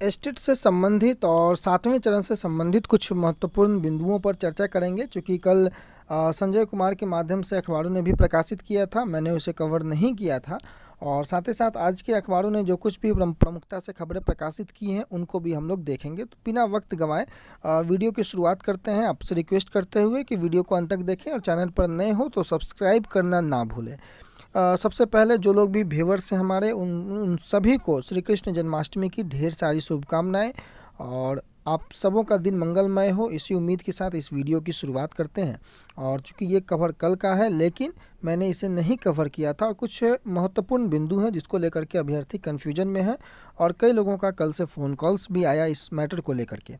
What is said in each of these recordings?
Estate से संबंधित और 7वें चरण से संबंधित कुछ महत्वपूर्ण बिंदुओं पर चर्चा करेंगे, चूँकि कल संजय कुमार के माध्यम से अखबारों ने भी प्रकाशित किया था, मैंने उसे कवर नहीं किया था। और साथ ही साथ आज के अखबारों ने जो कुछ भी प्रमुखता से खबरें प्रकाशित की हैं उनको भी हम लोग देखेंगे। तो बिना वक्त गंवाए वीडियो की शुरुआत करते हैं, आपसे रिक्वेस्ट करते हुए कि वीडियो को अंत तक देखें और चैनल पर नए हो तो सब्सक्राइब करना ना भूलें। सबसे पहले जो लोग भी व्यूअर्स हैं हमारे, उन सभी को श्री कृष्ण जन्माष्टमी की ढेर सारी शुभकामनाएं और आप सबों का दिन मंगलमय हो, इसी उम्मीद के साथ इस वीडियो की शुरुआत करते हैं। और चूँकि ये कवर कल का है, लेकिन मैंने इसे नहीं कवर किया था और कुछ महत्वपूर्ण बिंदु हैं जिसको लेकर के अभ्यर्थी कन्फ्यूजन में है और कई लोगों का कल से फ़ोन कॉल्स भी आया इस मैटर को लेकर के।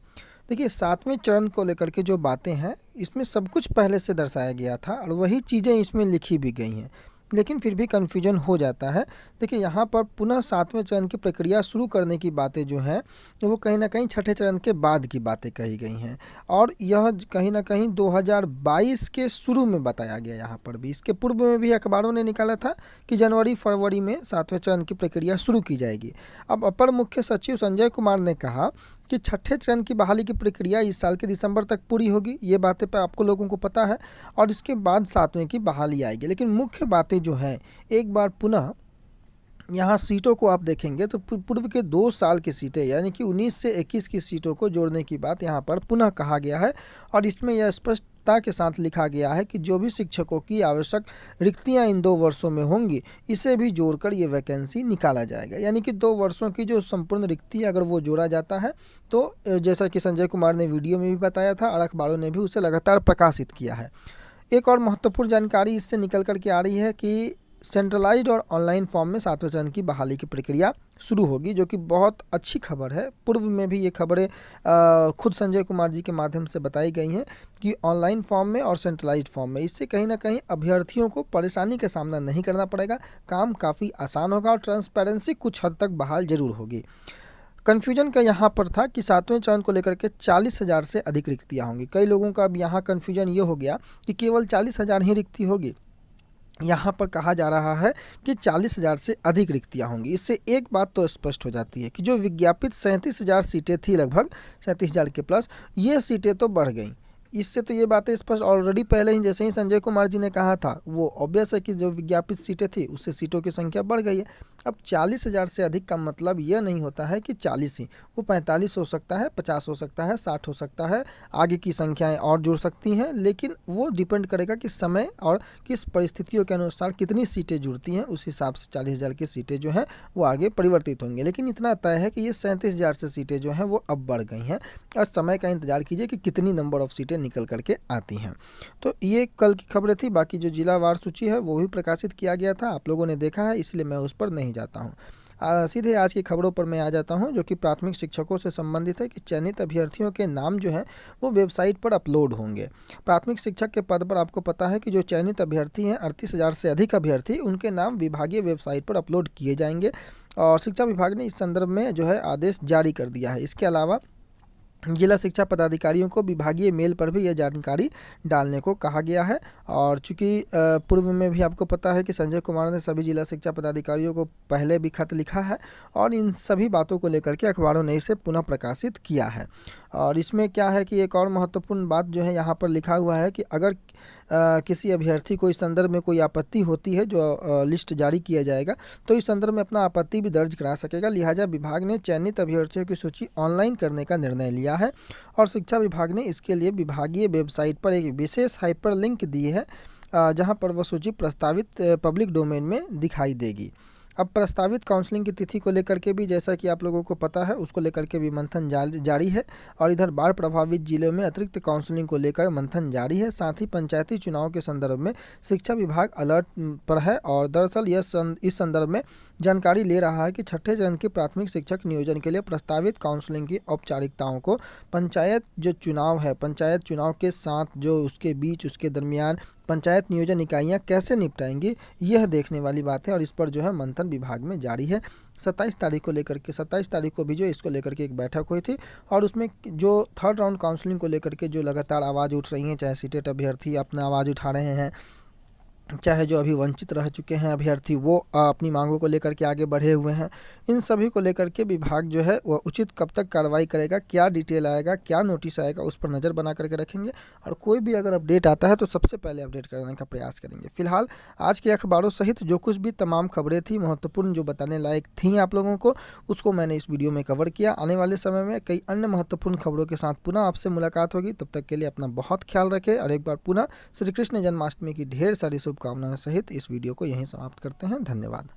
देखिए, 7वें चरण को लेकर के जो बातें हैं इसमें सब कुछ पहले से दर्शाया गया था और वही चीज़ें इसमें लिखी भी गई हैं, लेकिन फिर भी कन्फ्यूजन हो जाता है। देखिए, यहाँ पर पुनः 7वें चरण की प्रक्रिया शुरू करने की बातें जो हैं वो कहीं ना कहीं छठे चरण के बाद की बातें कही गई हैं और यह कहीं ना कहीं 2022 के शुरू में बताया गया। यहाँ पर भी इसके पूर्व में भी अखबारों ने निकाला था कि जनवरी फरवरी में 7वें चरण की प्रक्रिया शुरू की जाएगी। अब अपर मुख्य सचिव संजय कुमार ने कहा कि छठे चरण की बहाली की प्रक्रिया इस साल के दिसंबर तक पूरी होगी, ये बातें पे आपको लोगों को पता है, और इसके बाद 7वें की बहाली आएगी। लेकिन मुख्य बातें जो हैं, एक बार पुनः यहाँ सीटों को आप देखेंगे तो पूर्व के 2 साल की सीटें यानी कि 19 से 21 की सीटों को जोड़ने की बात यहाँ पर पुनः कहा गया है और इसमें यह स्पष्टता के साथ लिखा गया है कि जो भी शिक्षकों की आवश्यक रिक्तियाँ इन 2 वर्षों में होंगी, इसे भी जोड़कर ये वैकेंसी निकाला जाएगा। यानी कि 2 वर्षों की जो संपूर्ण रिक्ति अगर वो जोड़ा जाता है तो जैसा कि संजय कुमार ने वीडियो में भी बताया था और अखबारों ने भी उसे लगातार प्रकाशित किया है। एक और महत्वपूर्ण जानकारी इससे निकल कर के आ रही है कि सेंट्रलाइज्ड और ऑनलाइन फॉर्म में 7वें चरण की बहाली की प्रक्रिया शुरू होगी, जो कि बहुत अच्छी खबर है। पूर्व में भी ये खबरें खुद संजय कुमार जी के माध्यम से बताई गई हैं कि ऑनलाइन फॉर्म में और सेंट्रलाइज्ड फॉर्म में, इससे कहीं ना कहीं अभ्यर्थियों को परेशानी का सामना नहीं करना पड़ेगा, काम काफ़ी आसान होगा और ट्रांसपेरेंसी कुछ हद तक बहाल जरूर होगी। कन्फ्यूजन का यहाँ पर था कि 7वें चरण को लेकर के 40,000 से अधिक रिक्तियाँ होंगी। कई लोगों का अब यहाँ कन्फ्यूजन ये हो गया कि केवल 40,000 ही रिक्ति होगी। यहाँ पर कहा जा रहा है कि 40,000 से अधिक रिक्तियाँ होंगी। इससे एक बात तो स्पष्ट हो जाती है कि जो विज्ञापित 37,000 सीटें थी, लगभग 37,000 के प्लस, ये सीटें तो बढ़ गई। इससे तो ये बातें स्पष्ट ऑलरेडी पहले ही, जैसे ही संजय कुमार जी ने कहा था, वो ऑब्वियस है कि जो विज्ञापित सीटें थी उससे सीटों की संख्या बढ़ गई है। अब 40,000 से अधिक का मतलब यह नहीं होता है कि 40 ही, वो 45 हो सकता है, 50 हो सकता है, 60 हो सकता है, आगे की संख्याएं और जुड़ सकती हैं, लेकिन वो डिपेंड करेगा कि समय और किस परिस्थितियों के अनुसार कितनी सीटें जुड़ती हैं, उस हिसाब से 40,000 की सीटें जो हैं वो आगे परिवर्तित होंगी। लेकिन इतना तय है कि ये 37,000 से सीटें जो हैं वो अब बढ़ गई हैं और समय का इंतजार कीजिए कि कितनी नंबर ऑफ सीटें निकल करके आती हैं। तो ये कल की खबरें थी। बाकी जो जिलावार सूची है वो भी प्रकाशित किया गया था, आप लोगों ने देखा है, इसलिए मैं उस पर नहीं जाता हूँ। सीधे आज की खबरों पर मैं आ जाता हूँ, जो कि प्राथमिक शिक्षकों से संबंधित है कि चयनित अभ्यर्थियों के नाम जो हैं वो वेबसाइट पर अपलोड होंगे। प्राथमिक शिक्षक के पद पर आपको पता है कि जो चयनित अभ्यर्थी हैं, 38,000 से अधिक अभ्यर्थी, उनके नाम विभागीय वेबसाइट पर अपलोड किए जाएंगे और शिक्षा विभाग ने इस संदर्भ में जो है आदेश जारी कर दिया है। इसके अलावा जिला शिक्षा पदाधिकारियों को विभागीय मेल पर भी यह जानकारी डालने को कहा गया है। और चूंकि पूर्व में भी आपको पता है कि संजय कुमार ने सभी जिला शिक्षा पदाधिकारियों को पहले भी खत लिखा है और इन सभी बातों को लेकर के अखबारों ने इसे पुनः प्रकाशित किया है। और इसमें क्या है कि एक और महत्वपूर्ण बात जो है यहाँ पर लिखा हुआ है कि अगर किसी अभ्यर्थी को इस संदर्भ में कोई आपत्ति होती है, जो लिस्ट जारी किया जाएगा, तो इस संदर्भ में अपना आपत्ति भी दर्ज करा सकेगा। लिहाजा विभाग ने चयनित अभ्यर्थियों की सूची ऑनलाइन करने का निर्णय लिया है और शिक्षा विभाग ने इसके लिए विभागीय वेबसाइट पर एक विशेष हाइपरलिंक दी है, जहां पर वह सूची प्रस्तावित पब्लिक डोमेन में दिखाई देगी। अब प्रस्तावित काउंसलिंग की तिथि को लेकर के भी, जैसा कि आप लोगों को पता है, उसको लेकर के भी मंथन जारी है और इधर बाढ़ प्रभावित जिलों में अतिरिक्त काउंसलिंग को लेकर मंथन जारी है। साथ ही पंचायती चुनाव के संदर्भ में शिक्षा विभाग अलर्ट पर है और दरअसल इस संदर्भ में जानकारी ले रहा है कि छठे चरण के प्राथमिक शिक्षक नियोजन के लिए प्रस्तावित काउंसलिंग की औपचारिकताओं को पंचायत जो चुनाव है, पंचायत चुनाव के साथ जो उसके बीच, उसके दरमियान पंचायत नियोजन इकाइयां कैसे निपटाएंगी, यह देखने वाली बात है और इस पर जो है मंथन विभाग में जारी है। 27 तारीख को भी जो इसको लेकर के एक बैठक हुई थी और उसमें जो थर्ड राउंड काउंसलिंग को लेकर के जो लगातार आवाज़ उठ रही हैं, चाहे सीटेट अभ्यर्थी अपना आवाज़ उठा रहे हैं चाहे जो अभी वंचित रह चुके हैं अभ्यर्थी वो अपनी मांगों को लेकर के आगे बढ़े हुए हैं, इन सभी को लेकर के विभाग जो है वो उचित कब तक कार्रवाई करेगा, क्या डिटेल आएगा, क्या नोटिस आएगा, उस पर नज़र बना करके रखेंगे और कोई भी अगर अपडेट आता है तो सबसे पहले अपडेट करने का प्रयास करेंगे। फिलहाल आज के अखबारों सहित जो कुछ भी तमाम खबरें थी महत्वपूर्ण जो बताने लायक थी आप लोगों को, उसको मैंने इस वीडियो में कवर किया। आने वाले समय में कई अन्य महत्वपूर्ण खबरों के साथ पुनः आपसे मुलाकात होगी। तब तक के लिए अपना बहुत ख्याल रखें और एक बार पुनः श्री कृष्ण जन्माष्टमी की ढेर सारी शुभकामनाएं सहित इस वीडियो को यहीं समाप्त करते हैं। धन्यवाद।